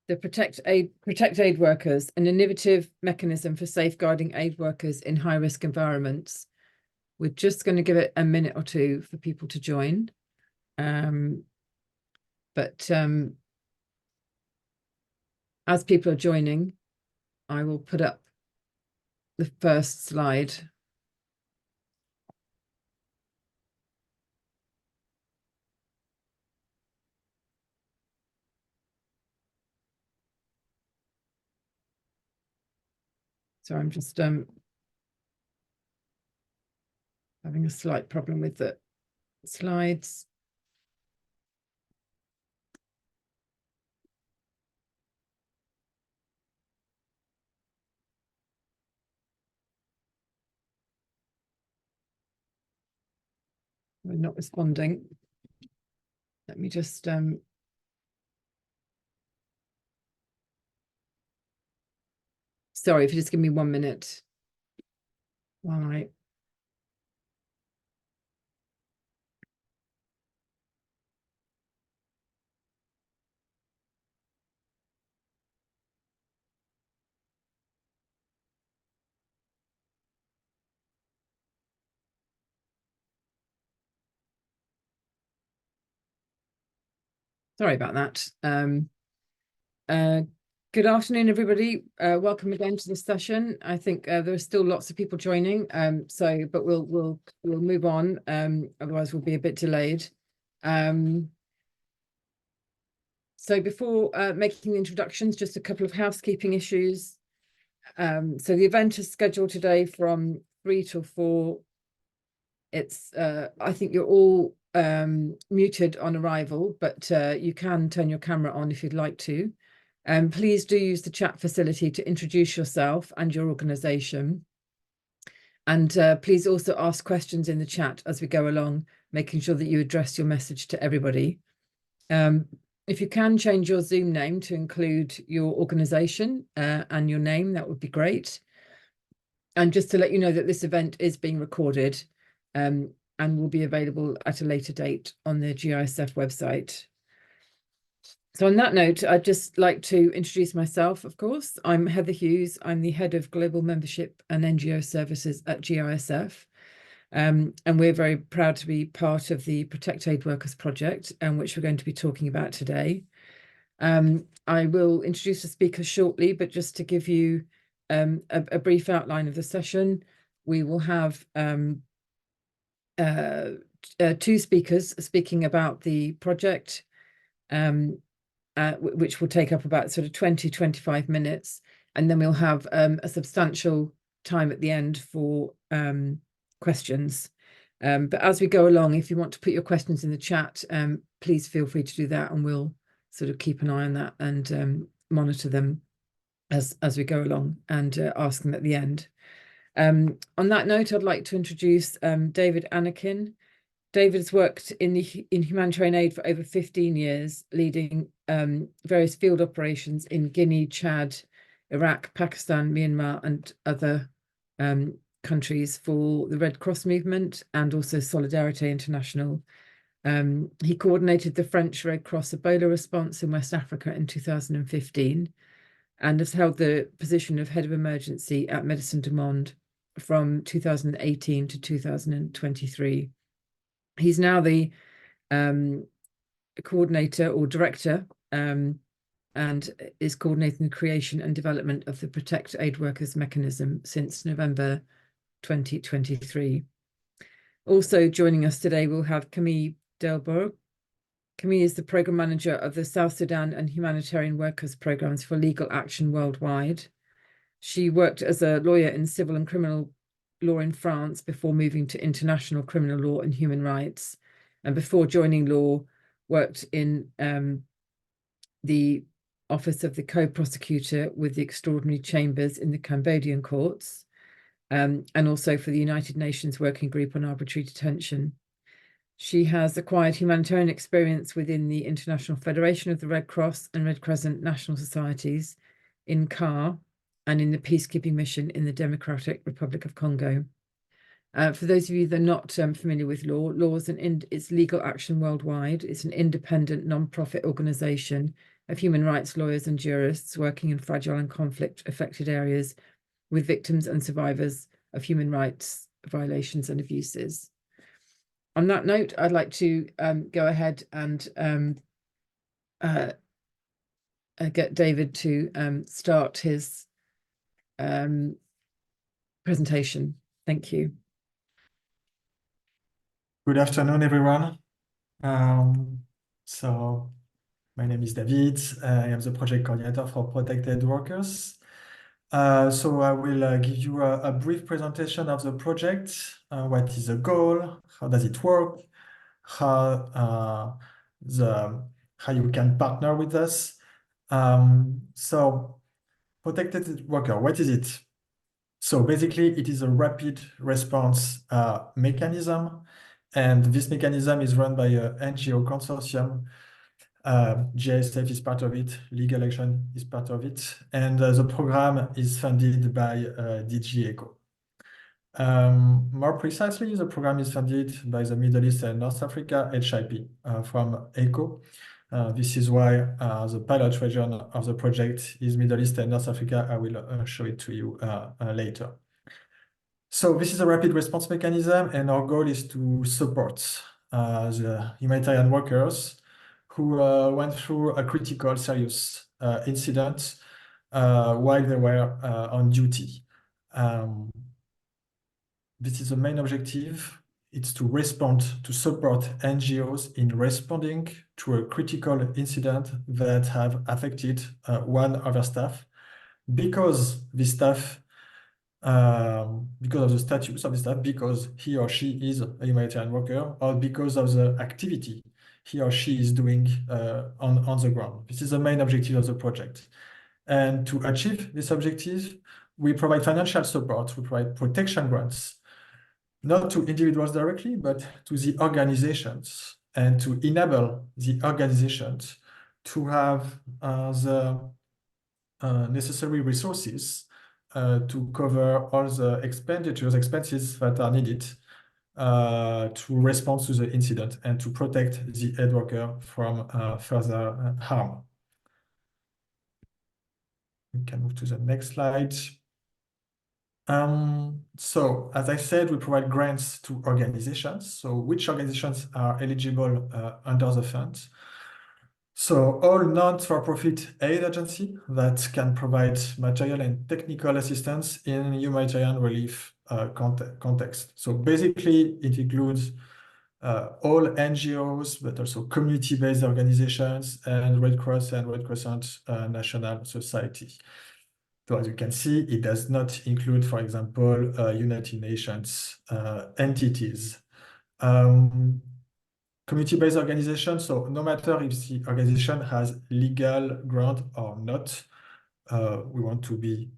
the Protect Aid Workers, an innovative mechanism for safeguarding aid workers in high-risk environments. We're just going to give it a minute or two for people to join. As people are joining, I will put up the first slide. So I'm just having a slight problem with the slides. We're not responding. Let me just sorry, if you just give me 1 minute while I sorry about that. Good afternoon, everybody. Welcome again to the session. I think there are still lots of people joining, but we'll move on. Otherwise, we'll be a bit delayed. So before making the introductions, just a couple of housekeeping issues. So the event is scheduled today from 3 till 4. It's I think you're all muted on arrival, but you can turn your camera on if you'd like to. Please do use the chat facility to introduce yourself and your organisation. And please also ask questions in the chat as we go along, making sure that you address your message to everybody. If you can change your Zoom name to include your organisation and your name, that would be great. And just to let you know that this event is being recorded and will be available at a later date on the GISF website. So on that note, I'd just like to introduce myself, of course. I'm Heather Hughes. I'm the Head of Global Membership and NGO Services at GISF. And we're very proud to be part of the Protect Aid Workers project, which we're going to be talking about today. I will introduce the speakers shortly, but just to give you a brief outline of the session, we will have 2 speakers speaking about the project, which will take up about sort of 20-25 minutes. And then we'll have a substantial time at the end for questions. But as we go along, if you want to put your questions in the chat, please feel free to do that, and we'll sort of keep an eye on that and monitor them as we go along and ask them at the end. On that note, I'd like to introduce David Annequin. David has worked in humanitarian aid for over 15 years, leading various field operations in Guinea, Chad, Iraq, Pakistan, Myanmar, and other countries for the Red Cross movement and also Solidarity International. He coordinated the French Red Cross Ebola response in West Africa in 2015 and has held the position of Head of Emergency at Médecins du Monde from 2018 to 2023. He's now the coordinator or director and is coordinating the creation and development of the Protect Aid Workers mechanism since November 2023. Also joining us today, we'll have Camille Delbourgo. Camille is the program manager of the South Sudan and humanitarian workers programs for Legal Action Worldwide. She worked as a lawyer in civil and criminal law in France before moving to international criminal law and human rights. And before joining law, worked in the office of the co-prosecutor with the extraordinary chambers in the Cambodian courts, and also for the United Nations Working Group on Arbitrary Detention. She has acquired humanitarian experience within the International Federation of the Red Cross and Red Crescent National Societies in CAR and in the peacekeeping mission in the Democratic Republic of Congo. For those of you that are not familiar with it's Legal Action Worldwide. It's an independent non-profit organization, of human rights lawyers and jurists working in fragile and conflict-affected areas with victims and survivors of human rights violations and abuses. On that note, I'd like to go ahead and get David to start his presentation. Thank you. Good afternoon, everyone. So my name is David. I am the project coordinator for Protected Workers. So I will give you a brief presentation of the project. What is the goal? How does it work? How you can partner with us. So Protected Worker, what is it? So basically, it is a rapid response mechanism, and this mechanism is run by a NGO consortium. GISF is part of it, Legal Action is part of it, and the program is funded by DG ECHO. More precisely, the program is funded by the Middle East and North Africa, HIP, from ECHO. This is why the pilot region of the project is Middle East and North Africa. I will show it to you later. So this is a rapid response mechanism, and our goal is to support the humanitarian workers who went through a critical, serious incident while they were on duty. This is the main objective. It's to respond, to support NGOs in responding to a critical incident that have affected one of their staff, because the staff, because of the status of the staff, because he or she is a humanitarian worker, or because of the activity he or she is doing on the ground. This is the main objective of the project. And to achieve this objective, we provide financial support, we provide protection grants, not to individuals directly, but to the organizations, and to enable the organizations to have the necessary resources to cover all the expenses that are needed to respond to the incident and to protect the aid worker from further harm. We can move to the next slide. So, as I said, we provide grants to organizations. So which organizations are eligible under the fund? So all non-for-profit aid agency that can provide material and technical assistance in humanitarian relief context. So basically, it includes all NGOs, but also community-based organizations and Red Cross and Red Crescent National Society. So as you can see, it does not include, for example, United Nations entities. Community-based organization, so no matter if the organization has legal ground or not, we want to be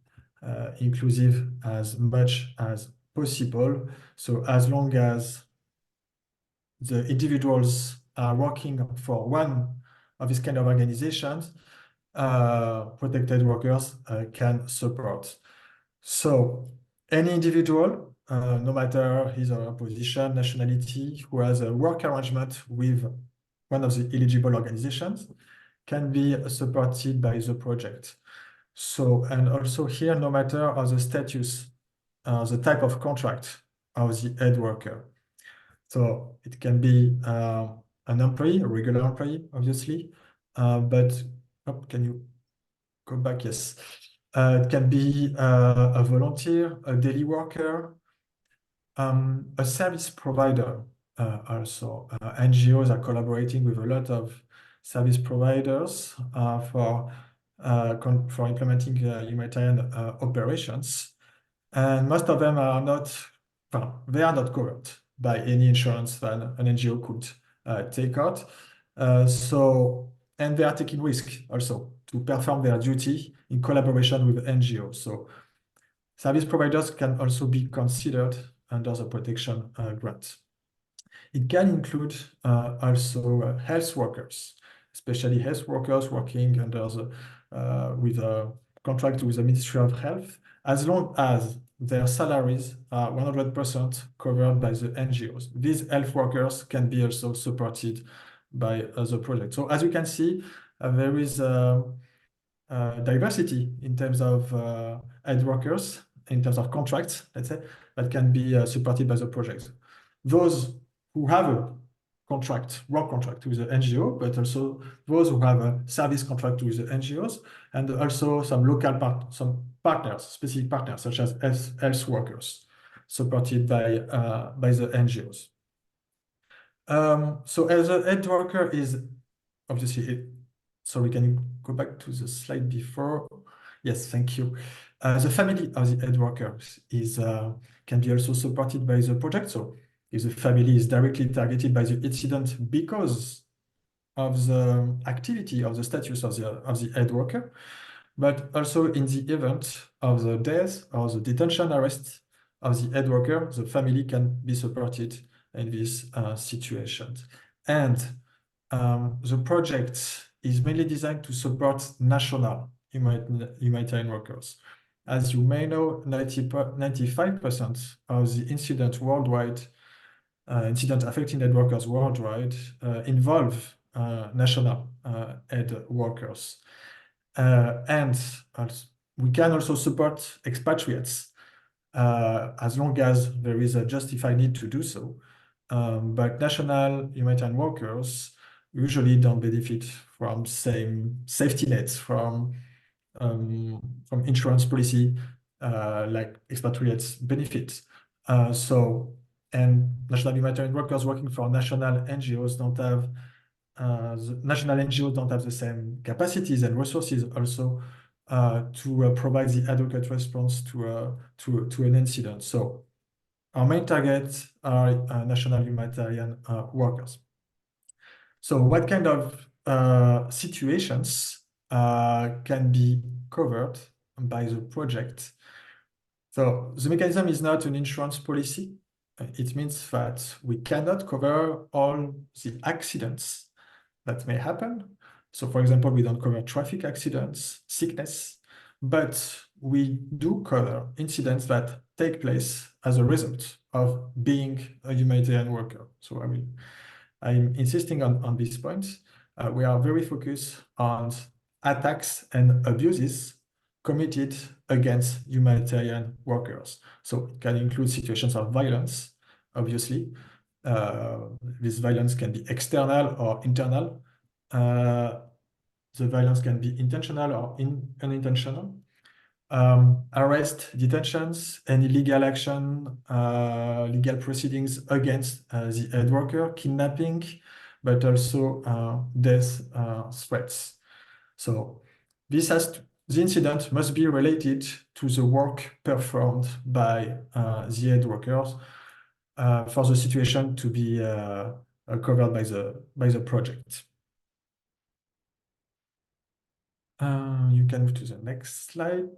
inclusive as much as possible. So as long as the individuals are working for one of these kind of organizations, protected workers can support. So any individual, no matter his or her position, nationality, who has a work arrangement with one of the eligible organizations, can be supported by the project. So, and also here, no matter of the status, the type of contract of the aid worker. So it can be an employee, a regular employee, obviously, but can you go back? Yes. It can be a volunteer, a daily worker, a service provider also. NGOs are collaborating with a lot of service providers for implementing humanitarian operations. And most of them are not, they are not covered by any insurance that an NGO could take out. And they are taking risk also to perform their duty in collaboration with NGOs. So service providers can also be considered under the protection grant. It can include also health workers, especially health workers working under with a contract with the Ministry of Health, as long as their salaries are 100% covered by the NGOs. These health workers can be also supported by the project. So as you can see, there is diversity in terms of aid workers, in terms of contracts, let's say, that can be supported by the project. Those who have a work contract with the NGO, but also those who have a service contract with the NGOs, and also some some partners, specific partners, such as health workers, supported by the NGOs. So as an aid worker is obviously, sorry, can you go back to the slide before? Yes, thank you. The family of the aid workers can be also supported by the project. So if the family is directly targeted by the incident because of the activity of the status of the aid worker, but also in the event of the death or the detention arrest of the aid worker, the family can be supported in these situations. And the project is mainly designed to support national humanitarian workers. As you may know, 95% of the incident worldwide, incident affecting aid workers worldwide, involve national aid workers. And we can also support expatriates as long as there is a justified need to do so. But national humanitarian workers usually don't benefit from same safety nets from insurance policy like expatriates benefit. And national humanitarian workers working for national NGOs don't have the national NGOs don't have the same capacities and resources also to provide the adequate response to an incident. So our main targets are national humanitarian workers. So what kind of situations can be covered by the project? So the mechanism is not an insurance policy. It means that we cannot cover all the accidents that may happen. So for example, we don't cover traffic accidents, sickness, but we do cover incidents that take place as a result of being a humanitarian worker. So I'm insisting on this point. We are very focused on attacks and abuses committed against humanitarian workers. So it can include situations of violence, obviously. This violence can be external or internal. The violence can be intentional or unintentional. Arrest, detentions, and illegal action, legal proceedings against the aid worker, kidnapping, but also death threats. So the incident must be related to the work performed by the aid workers for the situation to be covered by the project. You can move to the next slide.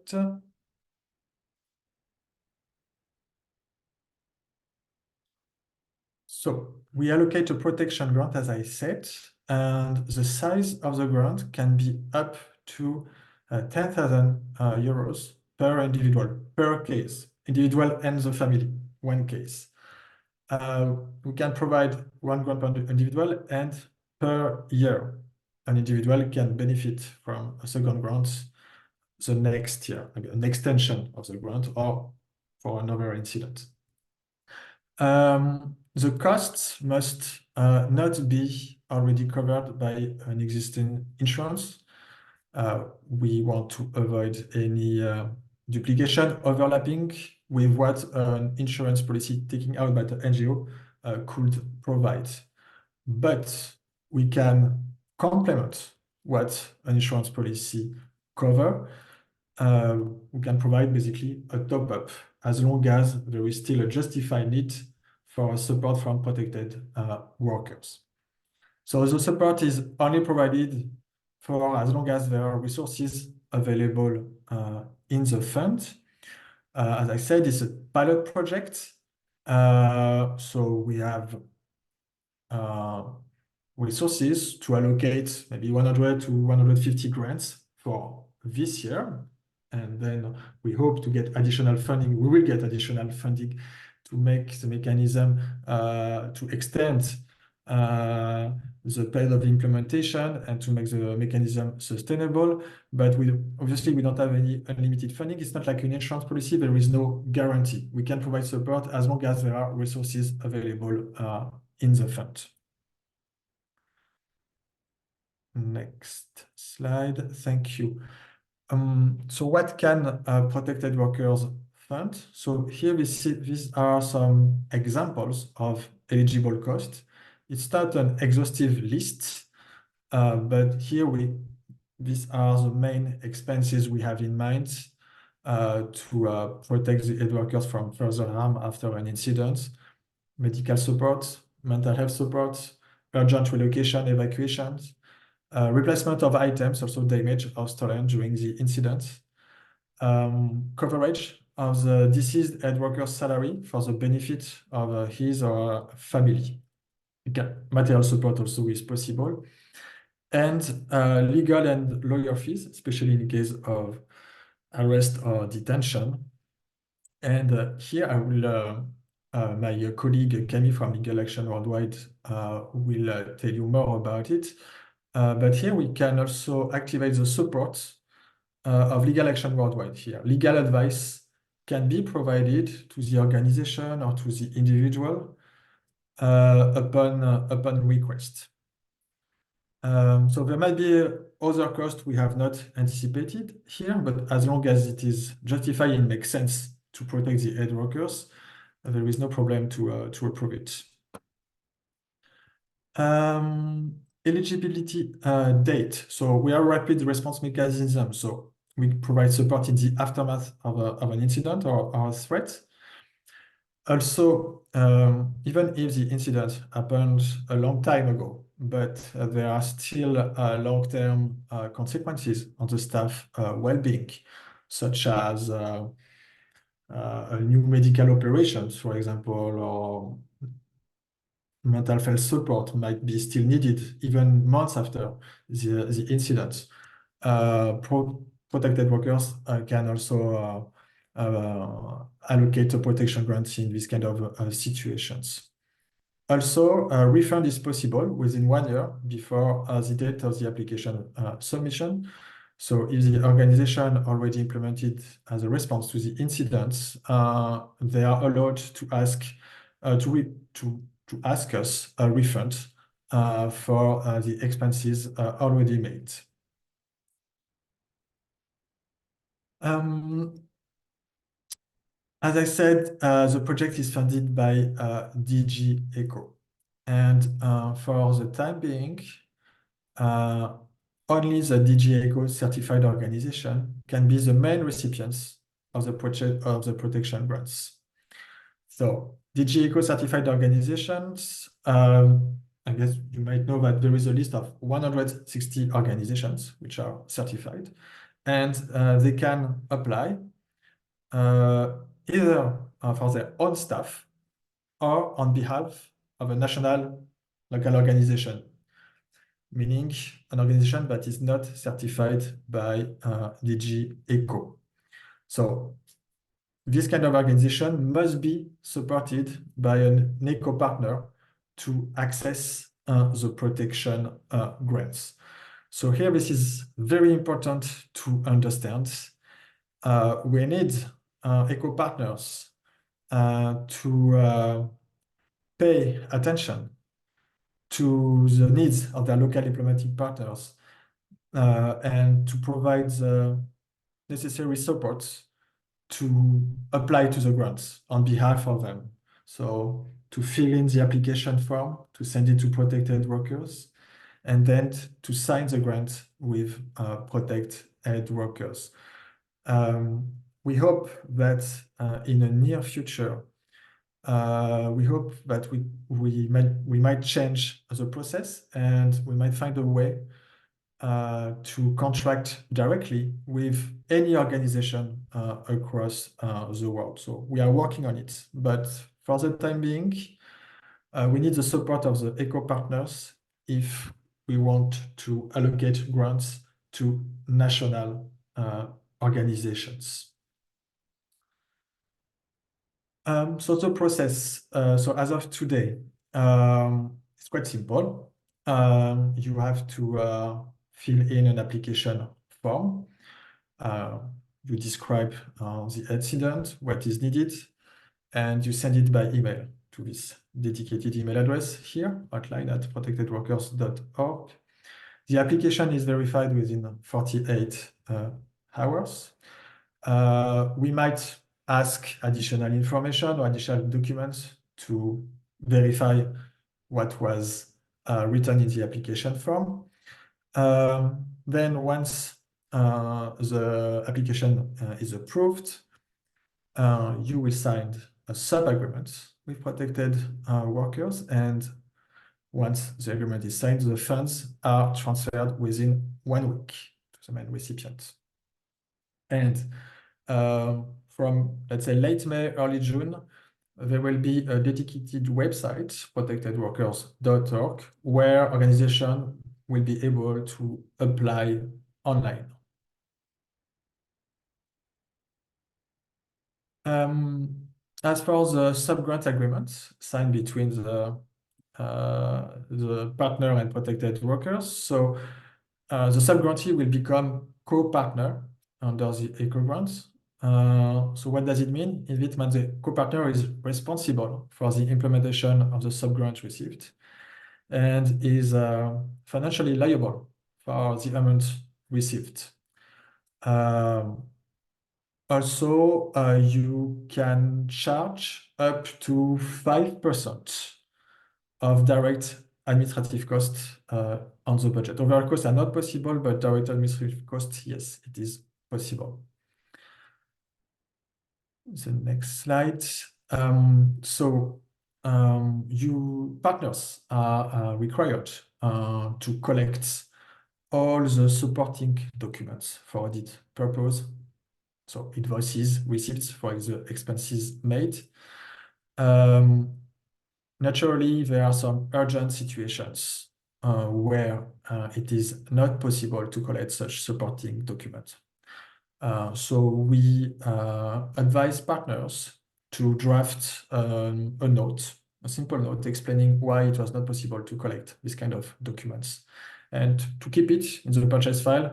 So we allocate a protection grant, as I said, and the size of the grant can be up to 10,000 euros per individual, per case, individual and the family, one case. We can provide one grant per individual, and per year, an individual can benefit from a second grant the next year, an extension of the grant or for another incident. The costs must not be already covered by an existing insurance. We want to avoid any duplication, overlapping with what an insurance policy taken out by the NGO could provide. But we can complement what an insurance policy cover. We can provide basically a top-up as long as there is still a justified need for support from protected workers. So the support is only provided for as long as there are resources available in the fund. As I said, it's a pilot project. So we have resources to allocate maybe 100 to 150 grants for this year. And then we hope to get additional funding. We will get additional funding to make the mechanism to extend the period of implementation and to make the mechanism sustainable. But obviously we don't have any unlimited funding. It's not like an insurance policy. There is no guarantee. We can provide support as long as there are resources available in the fund. Next slide. Thank you. So what can protected workers fund? So here these are some examples of eligible costs. It's not an exhaustive list, but here these are the main expenses we have in mind to protect the aid workers from further harm after an incident: medical support, mental health support, urgent relocation, evacuations, replacement of items also damaged or stolen during the incident, coverage of the deceased aid worker's salary for the benefit of his or her family. Material support also is possible, and legal and lawyer fees, especially in case of arrest or detention. And here I will, my colleague Camille from Legal Action Worldwide will tell you more about it. But here we can also activate the support of Legal Action Worldwide here. Legal advice can be provided to the organization or to the individual upon request. So there might be other costs we have not anticipated here, but as long as it is justified and makes sense to protect the aid workers, there is no problem to approve it. Eligibility date. So we are a rapid response mechanism. So we provide support in the aftermath of an incident or a threat. Also, even if the incident happened a long time ago, but there are still long-term consequences on the staff well-being, such as new medical operations, for example, or mental health support might be still needed even months after the incident. Protected workers can also allocate a protection grants in these kind of situations. Also, a refund is possible within 1 year before the date of the application submission. So if the organization already implemented as a response to the incidents, they are allowed to ask to ask us a refund for the expenses already made. As I said, the project is funded by DG ECO. And for the time being, only the DG ECO certified organization can be the main recipients of the project of the protection grants. So DG ECO certified organizations, I guess you might know that there is a list of 160 organizations which are certified, and they can apply either for their own staff or on behalf of a national local organization, meaning an organization that is not certified by DG ECO. So this kind of organization must be supported by an ECO partner to access the protection grants. So here, this is very important to understand. We need ECO partners to pay attention to the needs of their local implementing partners and to provide the necessary support to apply to the grants on behalf of them. So to fill in the application form, to send it to protected workers, and then to sign the grant with protected workers. We hope that in the near future, we hope that we might change the process and we might find a way to contract directly with any organization across the world. So we are working on it, but for the time being, we need the support of the ECO partners if we want to allocate grants to national organizations. So the process, so as of today, it's quite simple. You have to fill in an application form. You describe the incident, what is needed, and you send it by email to this dedicated email address here, hotline@protectedworkers.org. The application is verified within 48 hours. We might ask additional information or additional documents to verify what was written in the application form. Then once the application is approved, you will sign a sub-agreement with protected workers, and once the agreement is signed, the funds are transferred within 1 week to the main recipient. And from, let's say, late May, early June, there will be a dedicated website, protectedworkers.org, where organizations will be able to apply online. As for the sub-grant agreements signed between the partner and protected workers, so the sub-grantee will become co-partner under the eco-grant. So what does it mean? It means the co-partner is responsible for the implementation of the sub-grant received and is financially liable for the amount received. Also, you can charge up to 5% of direct administrative costs on the budget. Overall costs are not possible, but direct administrative costs, yes, it is possible. The next slide. You partners are required to collect all the supporting documents for audit purpose. So invoices, receipts for the expenses made. Naturally, there are some urgent situations where it is not possible to collect such supporting documents. So we advise partners to draft a note, a simple note explaining why it was not possible to collect this kind of documents and to keep it in the purchase file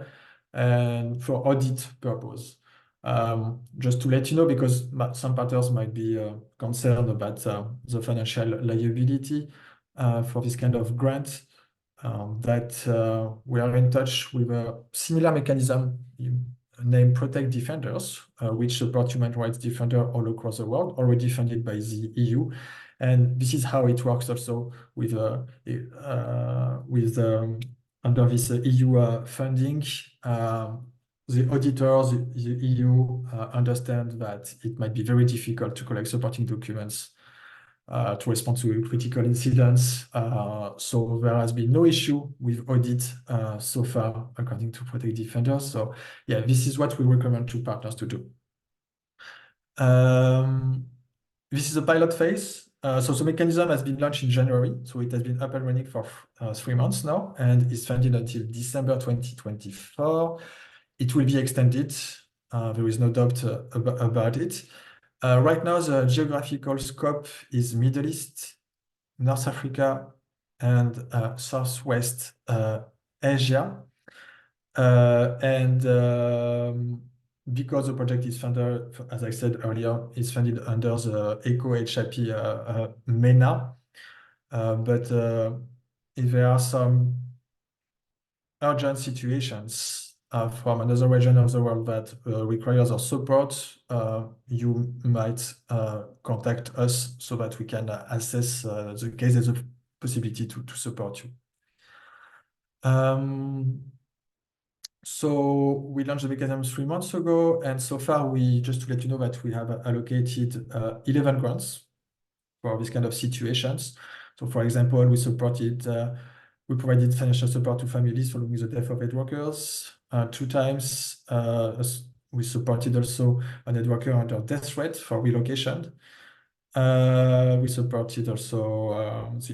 and for audit purpose. Just to let you know, because some partners might be concerned about the financial liability for this kind of grant, that we are in touch with a similar mechanism named Protect Defenders, which support human rights defenders all across the world, already funded by the EU. And this is how it works also with under this EU funding. The auditors, the EU, understand that it might be very difficult to collect supporting documents to respond to critical incidents. So there has been no issue with audit so far, according to Protect Defenders. So yeah, this is what we recommend to partners to do. This is a pilot phase. So the mechanism has been launched in January. So it has been up and running for 3 months now and is funded until December 2024. It will be extended. There is no doubt about it. Right now, the geographical scope is Middle East, North Africa, and Southwest Asia. Because the project is funded, as I said earlier, is funded under the ECO-HIP MENA. But if there are some urgent situations from another region of the world that requires our support, you might contact us so that we can assess the case as a possibility to support you. So we launched the mechanism 3 months ago, and so far just to let you know that we have allocated 11 grants for this kind of situations. So for example, we provided financial support to families following the death of aid workers 2 times. We supported also an aid worker under death threat for relocation. We supported also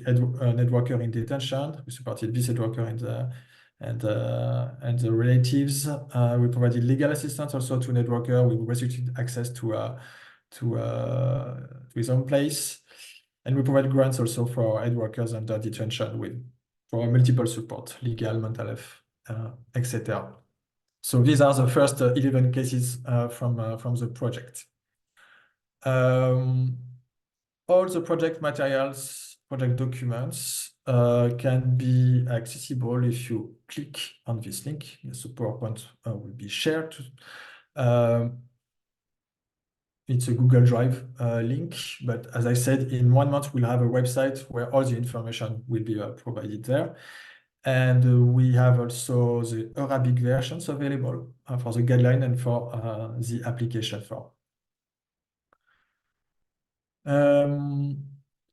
an aid worker in detention. We supported this aid worker and the relatives. We provided legal assistance also to an aid worker with restricted access to his own place. And we provide grants also for aid workers under detention for multiple support, legal, mental health, etc. So these are the first 11 cases from the project. All the project materials, project documents can be accessible if you click on this link. Yes, the PowerPoint will be shared. It's a Google Drive link, but as I said, in 1 month, we'll have a website where all the information will be provided there. And we have also the Arabic versions available for the guideline and for the application form.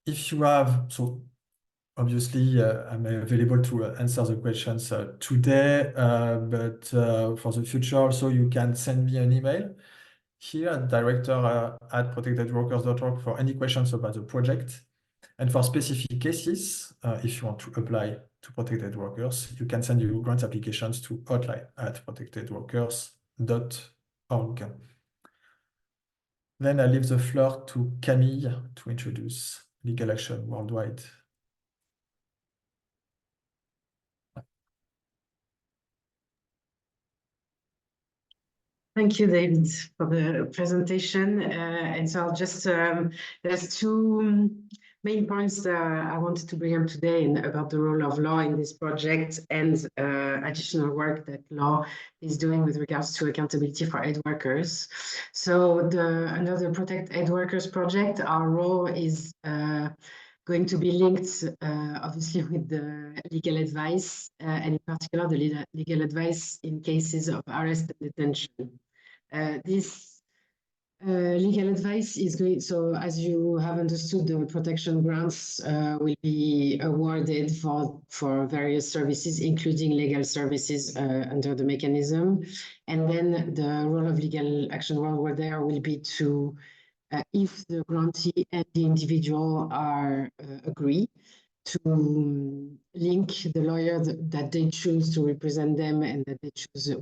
If you have, so obviously I'm available to answer the questions today, but for the future also you can send me an email here at director@protectedworkers.org for any questions about the project. And for specific cases, if you want to apply to protected workers, you can send your grant applications to hotline@protectedworkers.org. Then I leave the floor to Camille to introduce legal action worldwide. Thank you, David, for the presentation. And so I'll just, there's two main points that I wanted to bring up today about the role of law in this project and additional work that law is doing with regards to accountability for aid workers. So under the Protect Aid Workers project, our role is going to be linked, obviously, with the legal advice, and in particular, the legal advice in cases of arrest and detention. This legal advice is going, so as you have understood, the protection grants will be awarded for various services, including legal services under the mechanism. And then the role of legal action worldwide there will be to if the grantee and the individual are agree to link the lawyer that they choose to represent them and that they choose to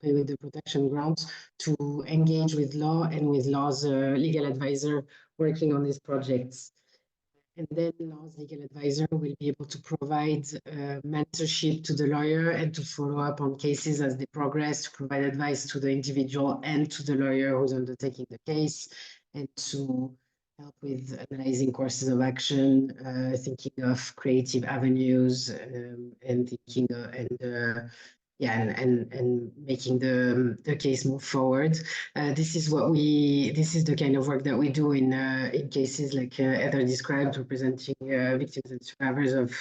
pay with the protection grant to engage with law and with law's legal advisor working on these projects. And then law's legal advisor will be able to provide mentorship to the lawyer and to follow up on cases as they progress, to provide advice to the individual and to the lawyer who's undertaking the case, and to help with analyzing courses of action, thinking of creative avenues, and thinking and making the case move forward. This is the kind of work that we do in cases like Heather described, representing victims and survivors of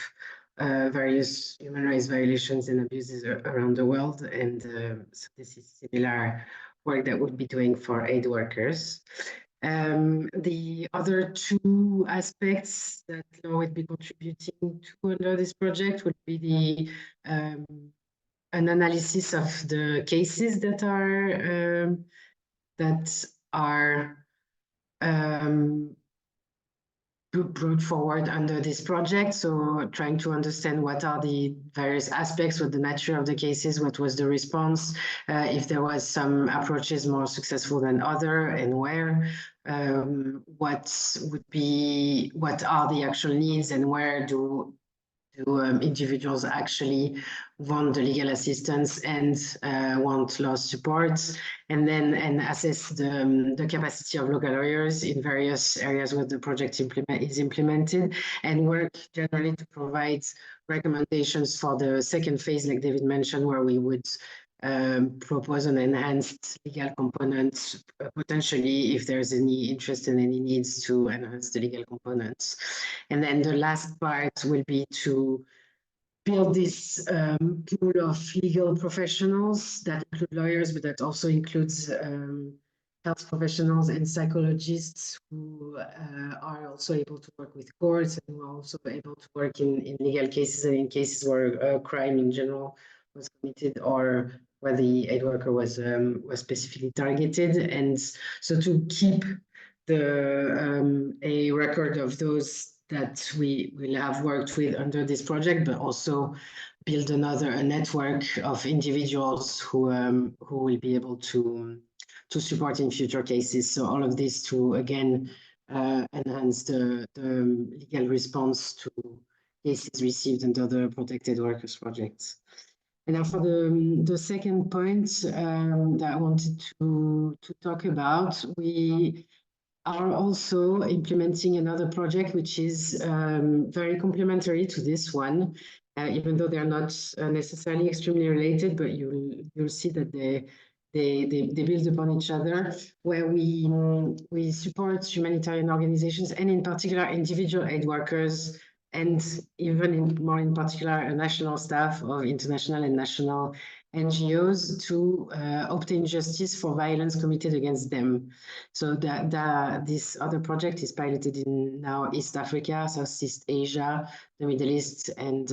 various human rights violations and abuses around the world. And so this is similar work that we'll be doing for aid workers. The other two aspects that law would be contributing to under this project would be an analysis of the cases that are brought forward under this project. So trying to understand what are the various aspects, what the nature of the cases, what was the response, if there was some approaches more successful than other, and where, what are the actual needs, and where do individuals actually want the legal assistance and want law support, and assess the capacity of local lawyers in various areas where the project is implemented, and work generally to provide recommendations for the second phase, like David mentioned, where we would propose an enhanced legal component, potentially if there's any interest and any needs to enhance the legal components. And then the last part will be to build this pool of legal professionals that include lawyers, but that also includes health professionals and psychologists who are also able to work with courts and who are also able to work in legal cases and in cases where crime in general was committed or where the aid worker was specifically targeted. And so to keep a record of those that we will have worked with under this project, but also build a network of individuals who will be able to support in future cases. So all of this to, again, enhance the legal response to cases received under the protected workers projects. And now for the second point that I wanted to talk about, we are also implementing another project which is very complementary to this one, even though they're not necessarily extremely related, but you'll see that they build upon each other, where we support humanitarian organizations and in particular individual aid workers, and even more in particular national staff of international and national NGOs to obtain justice for violence committed against them. So this other project is piloted in now East Africa, Southeast Asia, the Middle East, and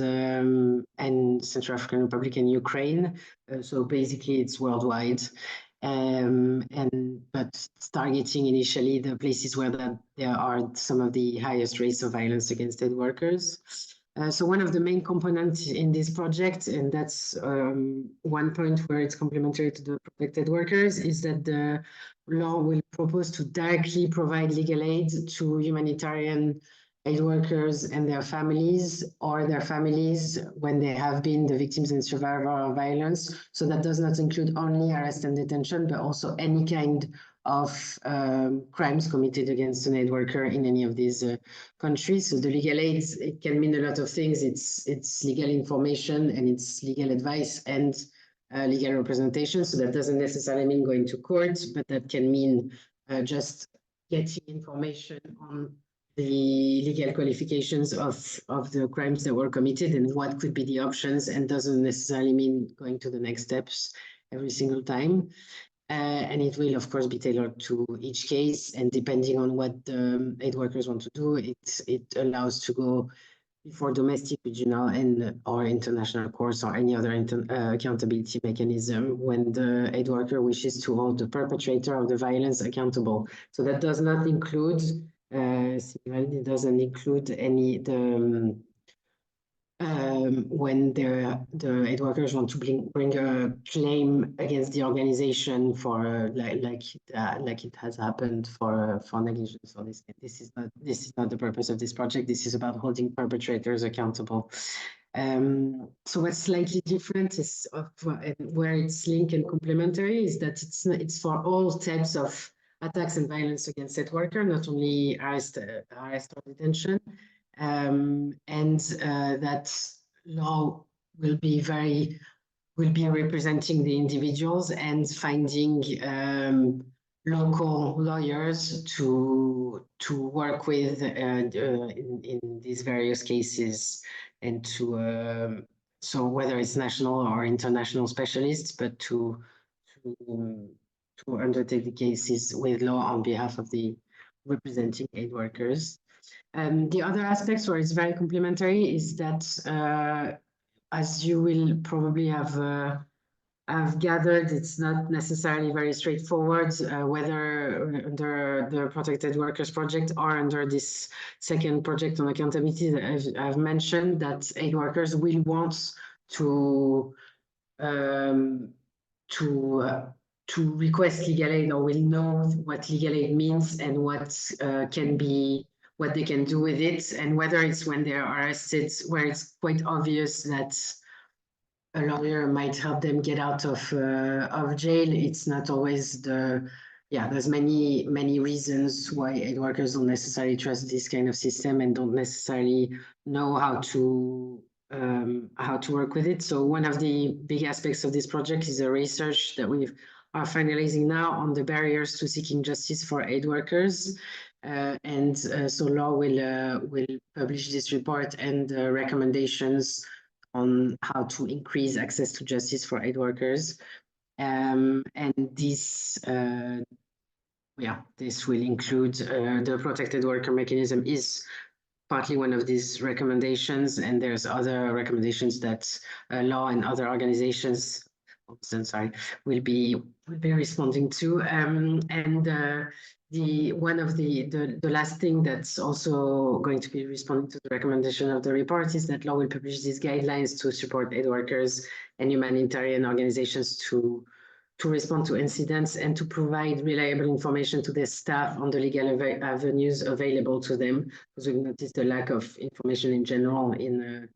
Central African Republic and Ukraine. So basically, it's worldwide. But it's targeting initially the places where there are some of the highest rates of violence against aid workers. So one of the main components in this project, and that's one point where it's complementary to the protected workers, is that the law will propose to directly provide legal aid to humanitarian aid workers and their families, or their families when they have been the victims and survivor of violence. So that does not include only arrest and detention, but also any kind of crimes committed against an aid worker in any of these countries. So the legal aid, it can mean a lot of things. It's legal information and it's legal advice and legal representation. So that doesn't necessarily mean going to court, but that can mean just getting information on the legal qualifications of the crimes that were committed and what could be the options, and doesn't necessarily mean going to the next steps every single time. And it will, of course, be tailored to each case, and depending on what the aid workers want to do, it allows to go before domestic, regional, and or international courts or any other accountability mechanism when the aid worker wishes to hold the perpetrator of the violence accountable. So that does not include, it doesn't include any when the aid workers want to bring a claim against the organization for like it has happened for negligence. So this is not the purpose of this project. This is about holding perpetrators accountable. So what's slightly different is where it's linked and complementary is that it's for all types of attacks and violence against aid worker, not only arrest or detention. That law will be representing the individuals and finding local lawyers to work with in these various cases, and to so whether it's national or international specialists, but to undertake the cases with law on behalf of the representing aid workers. The other aspects where it's very complementary is that, as you will probably have gathered, it's not necessarily very straightforward whether under the Protected Workers Project or under this second project on accountability that I've mentioned, that aid workers will want to request legal aid, or will know what legal aid means and what they can do with it, and whether it's when they're arrested, where it's quite obvious that a lawyer might help them get out of jail. It's not always there's many reasons why aid workers don't necessarily trust this kind of system and don't necessarily know how to work with it. So one of the big aspects of this project is a research that we are finalizing now on the barriers to seeking justice for aid workers. So law will publish this report and recommendations on how to increase access to justice for aid workers. And this will include the protected worker mechanism is partly one of these recommendations, and there's other recommendations that law and other organizations will be responding to. The last thing that's also going to be responding to the recommendation of the report is that law will publish these guidelines to support aid workers and humanitarian organizations to respond to incidents and to provide reliable information to their staff on the legal avenues available to them, because we've noticed the lack of information in general in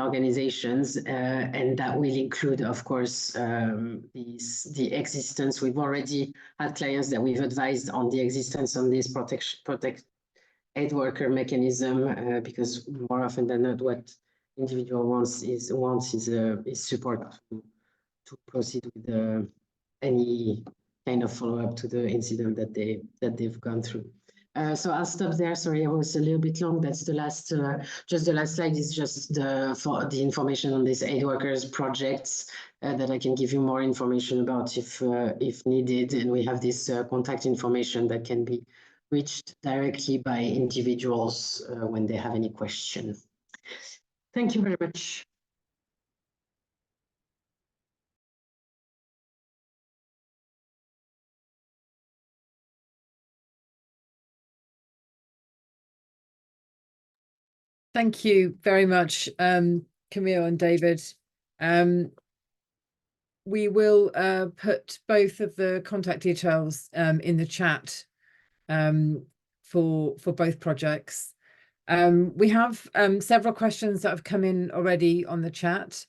organizations, and that will include, of course, the existence. We've already had clients that we've advised on the existence on this protect aid worker mechanism, because more often than not, what individual wants is support to proceed with any kind of follow-up to the incident that they've gone through. So I'll stop there. Sorry, I was a little bit long. That's the last, just the last slide is just for the information on these aid workers projects that I can give you more information about if needed. And we have this contact information that can be reached directly by individuals when they have any question. Thank you very much. Thank you very much, Camille and David. We will put both of the contact details in the chat for both projects. We have several questions that have come in already on the chat.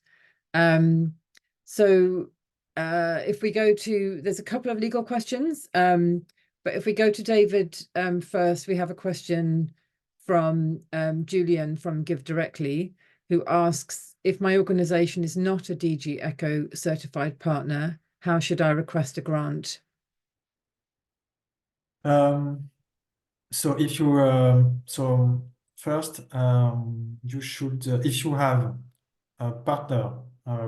So if we go to, there's a couple of legal questions, but if we go to David first, we have a question from Julian from Give Directly, who asks, if my organization is not a DG ECHO certified partner, how should I request a grant? So if you so first you should if you have a partner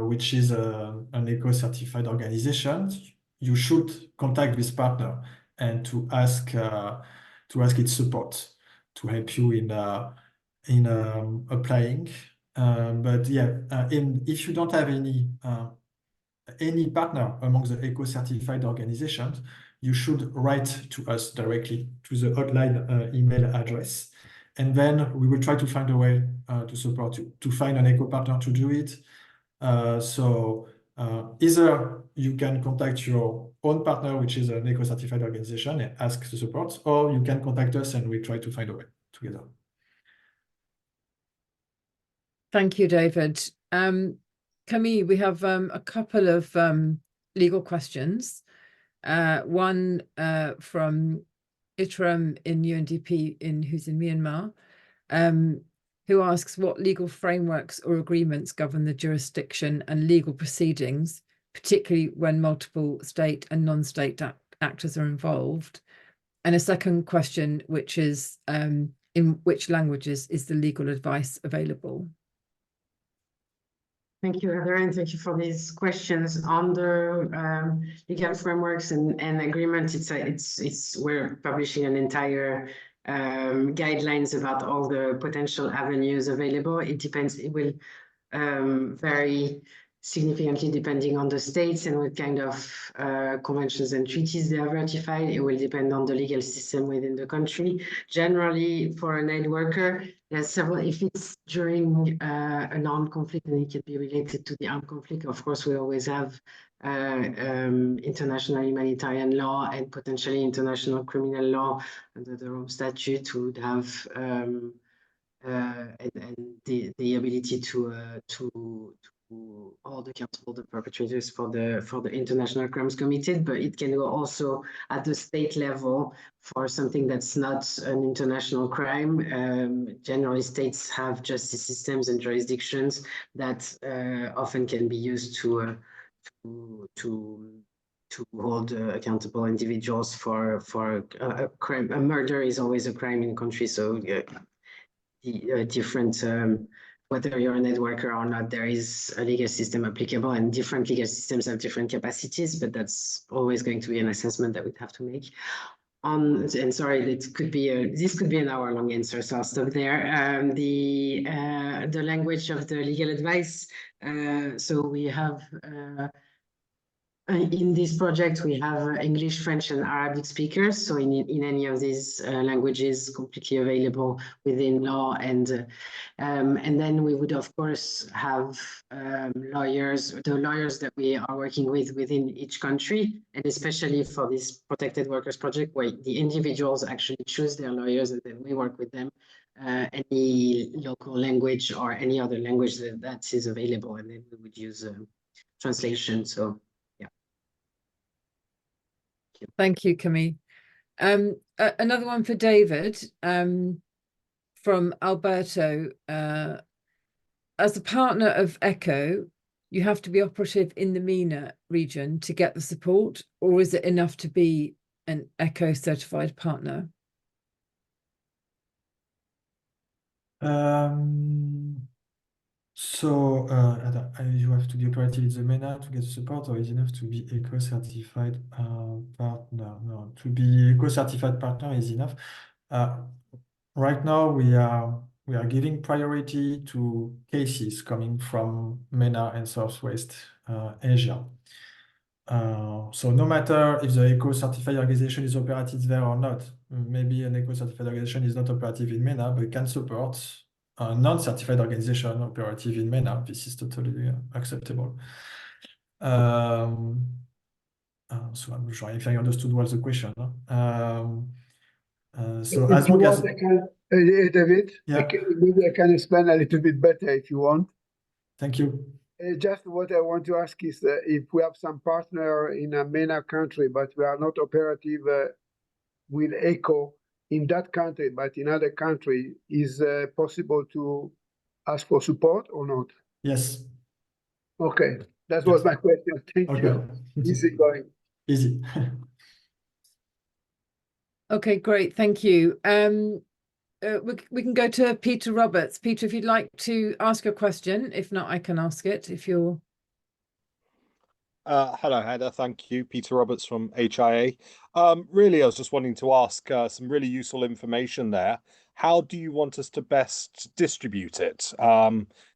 which is an ECHO certified organization, you should contact this partner and to ask its support to help you in applying. But yeah, if you don't have any partner among the ECHO certified organizations, you should write to us directly to the hotline email address, and then we will try to find a way to support you to find an ECHO partner to do it. So either you can contact your own partner, which is an ECHO certified organization, and ask the support, or you can contact us and we try to find a way together. Thank you, David. Camille, we have a couple of legal questions. One from Itram in UNDP who's in Myanmar, who asks what legal frameworks or agreements govern the jurisdiction and legal proceedings, particularly when multiple state and non-state actors are involved. And a second question, which is in which languages is the legal advice available? Thank you, Heather, and thank you for these questions on the legal frameworks and agreements. We're publishing an entire guidelines about all the potential avenues available. It depends. It will vary significantly depending on the states and what kind of conventions and treaties they have ratified. It will depend on the legal system within the country. Generally, for an aid worker, there's several. If it's during an armed conflict and it can be related to the armed conflict, of course, we always have international humanitarian law and potentially international criminal law under the Rome Statute would have and the ability to hold accountable the perpetrators for the international crimes committed, but it can go also at the state level for something that's not an international crime. Generally, states have justice systems and jurisdictions that often can be used to hold accountable individuals for a crime. A murder is always a crime in a country, so the different whether you're an aid worker or not, there is a legal system applicable, and different legal systems have different capacities, but that's always going to be an assessment that we'd have to make. And sorry, this could be an hour-long answer, so I'll stop there. The language of the legal advice. So we have In this project, we have English, French, and Arabic speakers. So in any of these languages, completely available within law, and then we would of course have lawyers, the lawyers that we are working with within each country, and especially for this protected workers project, where the individuals actually choose their lawyers, and then we work with them. Any local language or any other language that is available, and then we would use translation. So. Thank you, Camille. Another one for David from Alberto. As a partner of ECHO, you have to be operative in the MENA region to get the support, or is it enough to be an ECHO certified partner? So you have to be operative in the MENA to get support, or is enough to be eco-certified partner? No, to be eco-certified partner is enough. Right now we are giving priority to cases coming from MENA and Southwest Asia. So no matter if the eco-certified organization is operative there or not, maybe an eco-certified organization is not operative in MENA, but can support a non-certified organization operative in MENA. This is totally acceptable. So I'm sure if I understood well the question. So If as you long as want, I can, David, Yeah. maybe I can explain a little bit better if you want. Thank you. Just what I want to ask is if we have some partner in a MENA country, but we are not operative with ECHO in that country, but in other country, is possible to ask for support or not? Yes. Okay, that was my question. Thank Okay. you. Easy going. Easy. Okay, great. Thank you. We can go to Peter Roberts. Peter, if you'd like to ask a question. If not, I can ask it if you're... Hello, Heather. Thank you. Peter Roberts from HIA. Really, I was just wanting to ask some really useful information there. How do you want us to best distribute it?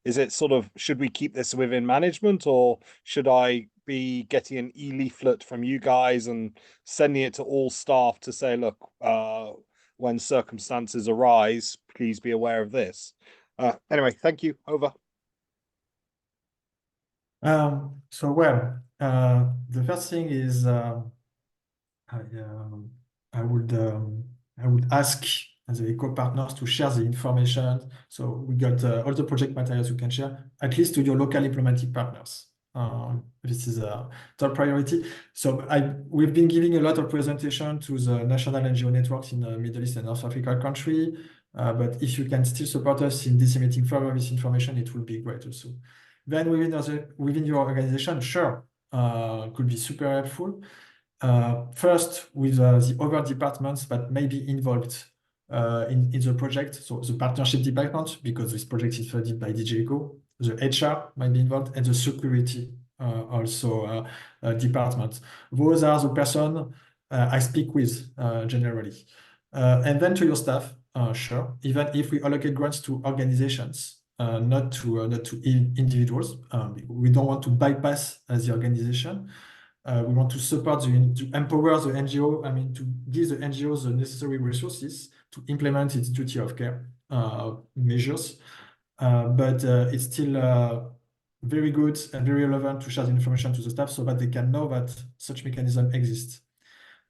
Is it sort of, should we keep this within management, or should I be getting an e-leaflet from you guys and sending it to all staff to say, look, when circumstances arise, please be aware of this? Anyway, thank you. Over. So well, the first thing is I would ask the eco partners to share the information. So we got all the project materials you can share, at least to your local implementing partners. This is a top priority. So we've been giving a lot of presentation to the national NGO networks in the Middle East and North Africa country. But if you can still support us in disseminating further this information, it will be great also. Then within your organization, sure, could be super helpful. First, with the other departments that may be involved in the project. So the partnership department, because this project is funded by DG ECO, the HR might be involved, and the security also department. Those are the person I speak with generally. And then to your staff, sure, even if we allocate grants to organizations, not to individuals, we don't want to bypass the organization. We want to support to empower the NGO. I mean, to give the NGOs the necessary resources to implement its duty of care measures. But it's still very good and very relevant to share the information to the staff so that they can know that such mechanism exists.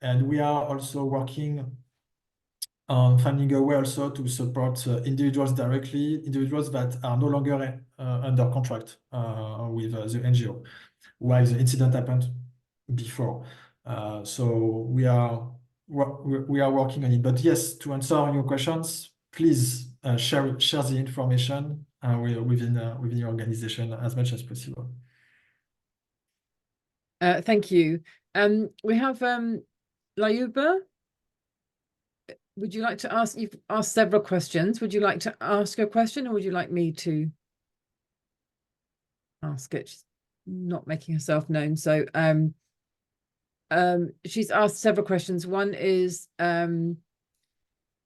And we are also working on finding a way also to support individuals directly, individuals that are no longer under contract with the NGO, while the incident happened before. So we are working on it. But yes, to answer your questions, please share the information within your organization as much as possible. Thank you. We have Layuba. Would you like to ask? You've asked several questions. Would you like to ask a question, or would you like me to ask it? She's not making herself known. So she's asked several questions. One is about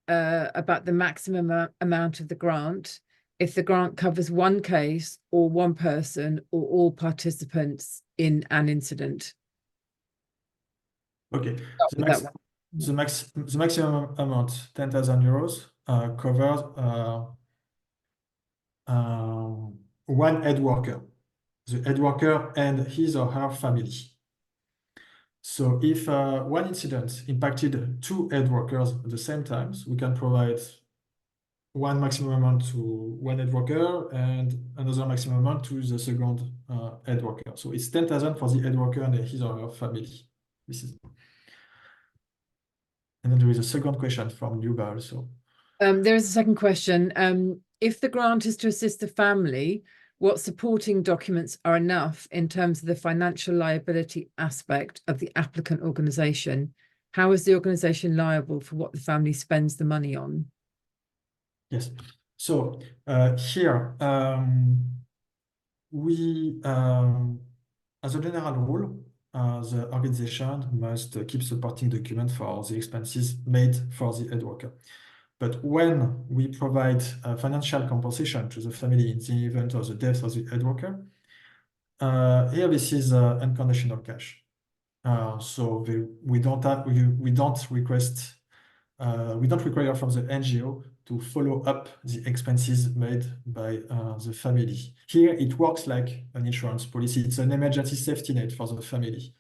the maximum amount of the grant, if the grant covers one case or one person or all participants in an incident. Okay. The with that max, the maximum amount, 10,000 euros, covers one aid worker, the aid worker and his or her family. So if one incident impacted two aid workers at the same time, we can provide one maximum amount to one aid worker and another maximum amount to the second aid worker. So it's 10,000 for the aid worker and his or her family. This is. And then there is a second question from Yuba also. There is a second question. If the grant is to assist the family, what supporting documents are enough in terms of the financial liability aspect of the applicant organisation? How is the organisation liable for what the family spends the money on? Yes. So here we, as a general rule, the organization must keep supporting documents for the expenses made for the aid worker. But when we provide financial compensation to the family in the event of the death of the aid worker, here this is unconditional cash. So we don't request. We don't require from the NGO to follow up the expenses made by the family. Here it works like an insurance policy. It's an emergency safety net for the family.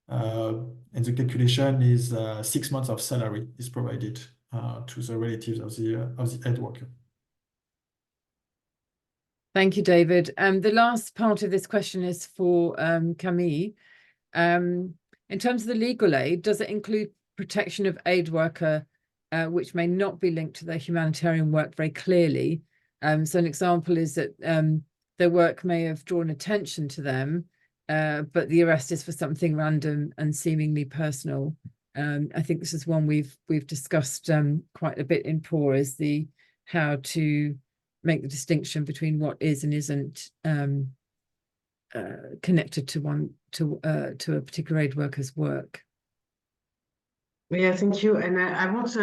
And the calculation is 6 months of salary is provided to the relatives of the aid worker. Thank you, David. The last part of this question is for Camille. In terms of the legal aid, does it include protection of aid worker, which may not be linked to their humanitarian work very clearly? So an example is that their work may have drawn attention to them, but the arrest is for something random and seemingly personal. I think this is one we've discussed quite a bit in POUR, is the how to make the distinction between what is and isn't connected to a particular aid worker's work. Yeah, thank you. And I want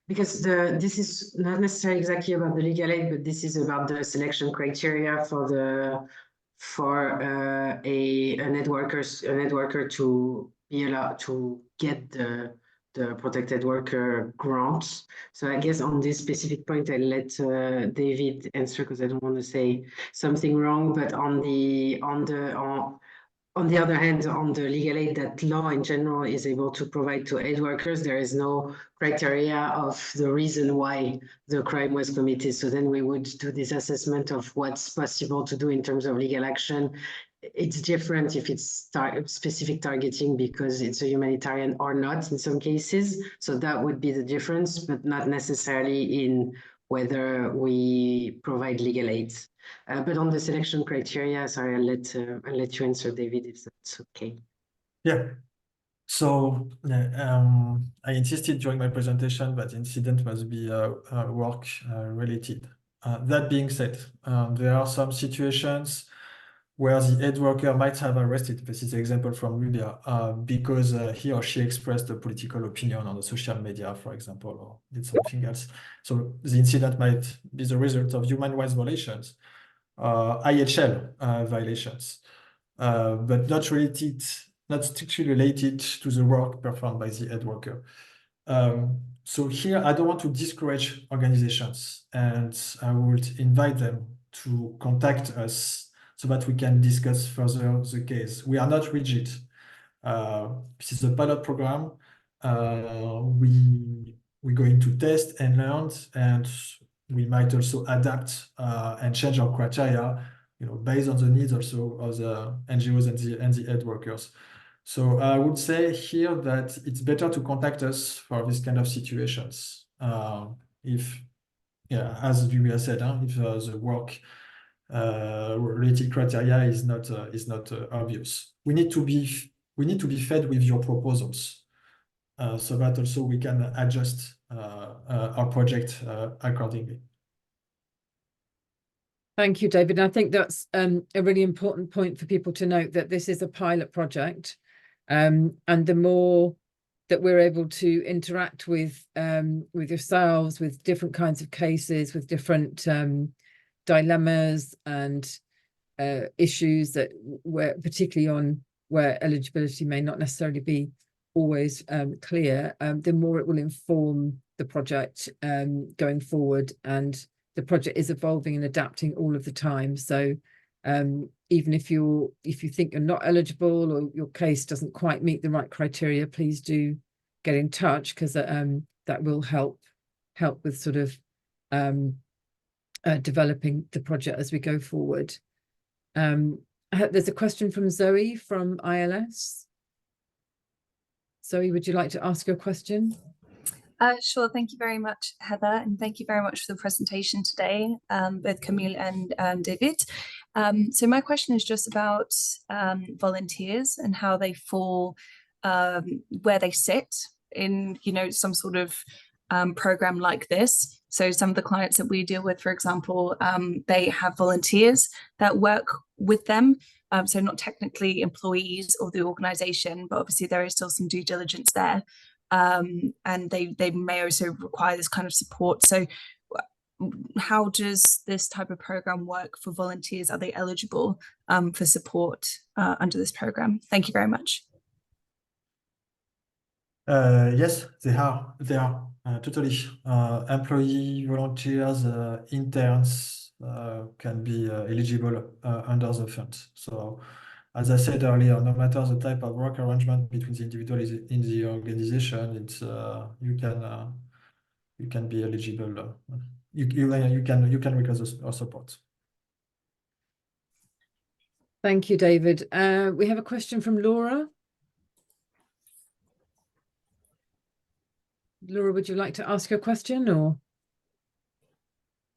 because this is not necessarily exactly about the legal aid, but this is about the selection criteria for an aid worker to be allowed to get the protected worker grant. So I guess on this specific point, I'll let David answer because I don't want to say something wrong. But on the other hand, on the legal aid that law in general is able to provide to aid workers, there is no criteria of the reason why the crime was committed. So then we would do this assessment of what's possible to do in terms of legal action. It's different if it's specific targeting because it's a humanitarian or not in some cases. So that would be the difference, but not necessarily in whether we provide legal aid. But on the selection criteria, sorry, I'll let you answer, David, if that's okay. Yeah. So I insisted during my presentation that the incident must be work related. That being said, there are some situations where the aid worker might have arrested, this is the example from Libya, because he or she expressed a political opinion on the social media, for example, or did something else. So the incident might be the result of human rights violations, IHL violations, but not strictly related to the work performed by the aid worker. So here, I don't want to discourage organizations, and I would invite them to contact us so that we can discuss further the case. We are not rigid. This is a pilot program. We're going to test and learn, and we might also adapt and change our criteria, based on the needs also of the NGOs and the aid workers. So I would say here that it's better to contact us for this kind of situations. As Julia said, if the work related criteria is not obvious. We need to be fed with your proposals, so that also we can adjust our project accordingly. Thank you, David. And I think that's a really important point for people to note, that this is a pilot project, and the more that we're able to interact with yourselves, with different kinds of cases, with different dilemmas and issues that were particularly on where eligibility may not necessarily be always clear, the more it will inform the project going forward. And the project is evolving and adapting all of the time. So even if you think you're not eligible or your case doesn't quite meet the right criteria, please do get in touch, because that will help with sort of developing the project as we go forward. There's a question from Zoe from ILS. Zoe, would you like to ask your question? Sure. Thank you very much, Heather, and thank you very much for the presentation today, both Camille and David. So my question is just about volunteers and how they fall, where they sit in, some sort of program like this. So some of the clients that we deal with, for example, they have volunteers that work with them. So not technically employees of the organization, but obviously there is still some due diligence there. And they may also require this kind of support. So how does this type of program work for volunteers? Are they eligible for support under this program? Thank you very much. Yes, they are totally. Employee, volunteers, interns can be eligible under the fund. So, as I said earlier, no matter the type of work arrangement between the individuals in the organization, it's you can be eligible. You can request our support. Thank you, David. We have a question from Laura. Laura, would you like to ask your question, or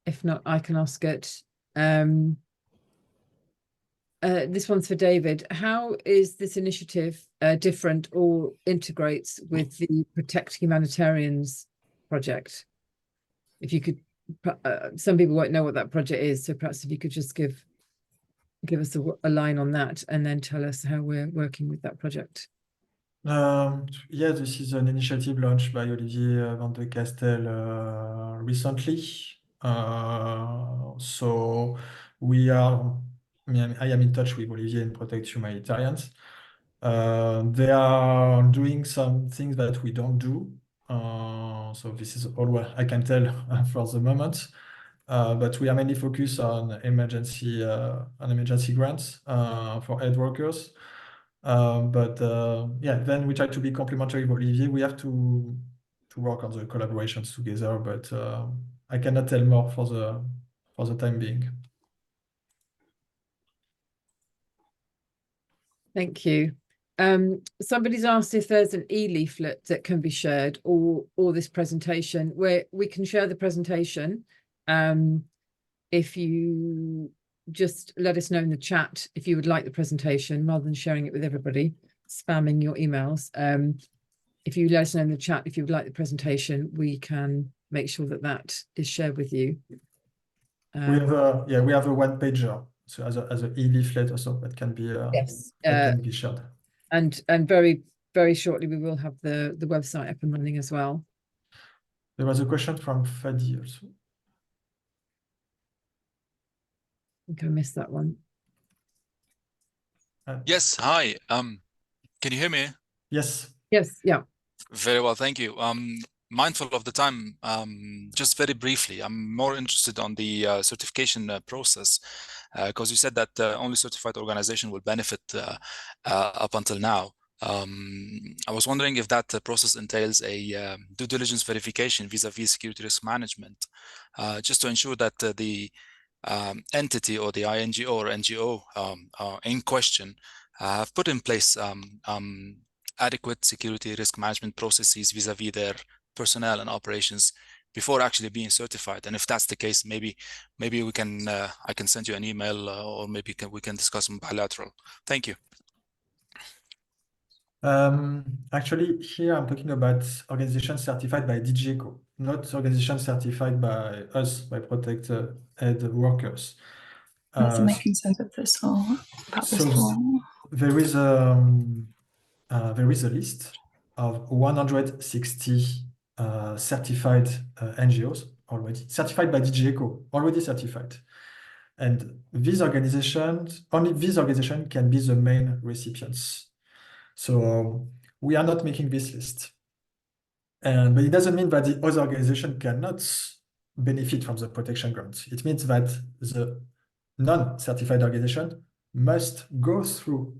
if not, I can ask it. This one's for David. How is this initiative different or integrates with the Protect Humanitarians project? If you could, some people won't know what that project is, so perhaps if you could just give us a line on that, and then tell us how we're working with that project. Yeah, this is an initiative launched by Olivier Van de Castel recently. So I am in touch with Olivier and Protect Humanitarians. They are doing some things that we don't do. So this is all what I can tell for the moment. But we are mainly focused on emergency grants for aid workers. Yeah, then we try to be complementary with Olivier. We have to work on the collaborations together, but I cannot tell more for the time being. Thank you. Somebody's asked if there's an e-leaflet that can be shared, or this presentation, where we can share the presentation. If you just let us know in the chat if you would like the presentation, rather than sharing it with everybody, spamming your emails. If you let us know in the chat if you would like the presentation, we can make sure that that is shared with you. We have a one pager, so as a e-leaflet also that can be yes, that can be shared. And very, very shortly we will have the website up and running as well. There was a question from Fadi also. I think I missed that one. Yes, hi. Can you hear me? Yes. Yes, yeah. Very well, thank you. Mindful of the time, just very briefly, I'm more interested on the certification process, because you said that only certified organization will benefit up until now. I was wondering if that process entails a due diligence verification vis-a-vis security risk management, just to ensure that the entity or the INGO or NGO in question have put in place adequate security risk management processes vis-a-vis their personnel and operations before actually being certified. And if that's the case, maybe we can I can send you an email, or maybe we can discuss them bilateral. Thank you. Actually, here I'm talking about organizations certified by DG ECO, not organizations certified by us, by Protect Aid Workers. That's making sense of this whole. There is a list of 160 certified NGOs already certified by DG ECO, already certified, and only these organizations can be the main recipients. So we are not making this list. But it doesn't mean that the other organization cannot benefit from the protection grant. It means that the non-certified organization must go through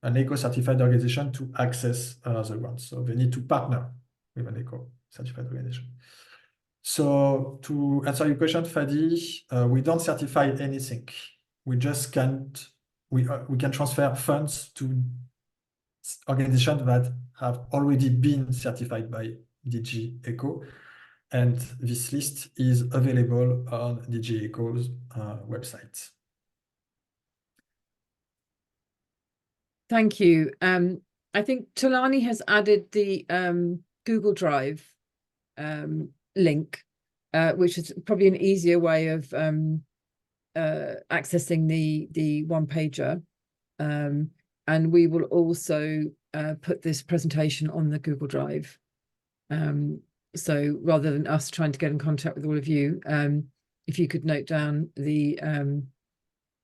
an eco-certified organization to access the grant. So they need to partner with an eco-certified organization. So to answer your question, Fadi, we don't certify anything. We just can't, we can transfer funds to organizations that have already been certified by DG ECO. And this list is available on DG ECO's website. Thank you. I think Talani has added the Google Drive link, which is probably an easier way of accessing the one-pager. And we will also put this presentation on the Google Drive. So rather than us trying to get in contact with all of you, if you could note down the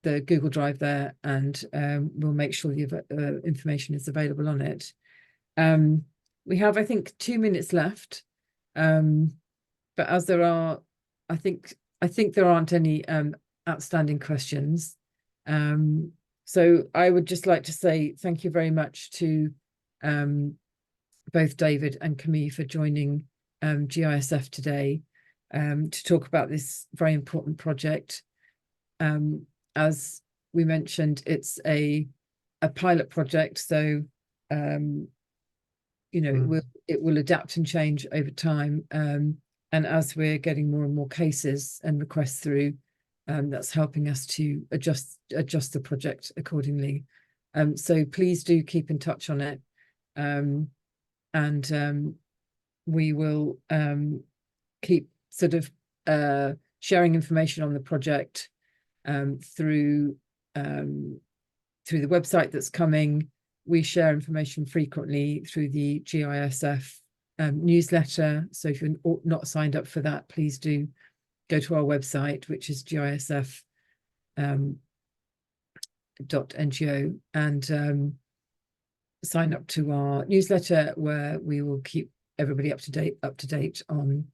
Google Drive there, and we'll make sure the information is available on it. We have, I think, 2 minutes left, but as there are, I think there aren't any outstanding questions. So I would just like to say thank you very much to both David and Camille for joining GISF today to talk about this very important project. As we mentioned, it's a pilot project, so you know, it will adapt and change over time. And as we're getting more and more cases and requests through, that's helping us to adjust the project accordingly. So please do keep in touch on it, and we will keep sort of sharing information on the project through the website that's coming. We share information frequently through the GISF newsletter. So if you're not signed up for that, please do go to our website, which is gisf.ngo, and sign up to our newsletter, where we will keep everybody up to date on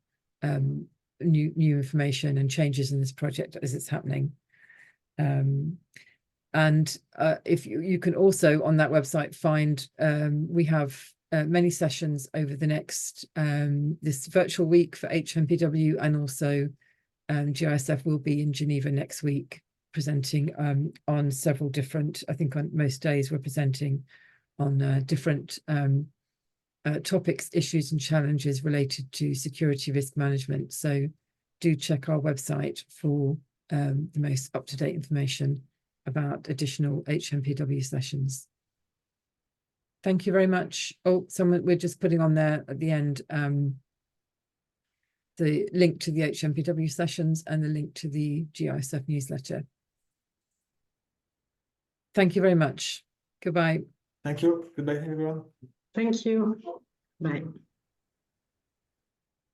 new information and changes in this project as it's happening. And if you can also on that website find, we have many sessions over the next this virtual week for HNPW, and also GISF will be in Geneva next week presenting on several different, I think on most days we're presenting on different topics, issues and challenges related to security risk management. So do check our website for the most up-to-date information about additional HNPW sessions. Thank you very much. Oh, we're just putting on there at the end the link to the HNPW sessions and the link to the GISF newsletter. Thank you very much. Goodbye. Thank you. Goodbye, everyone. Thank you. Bye.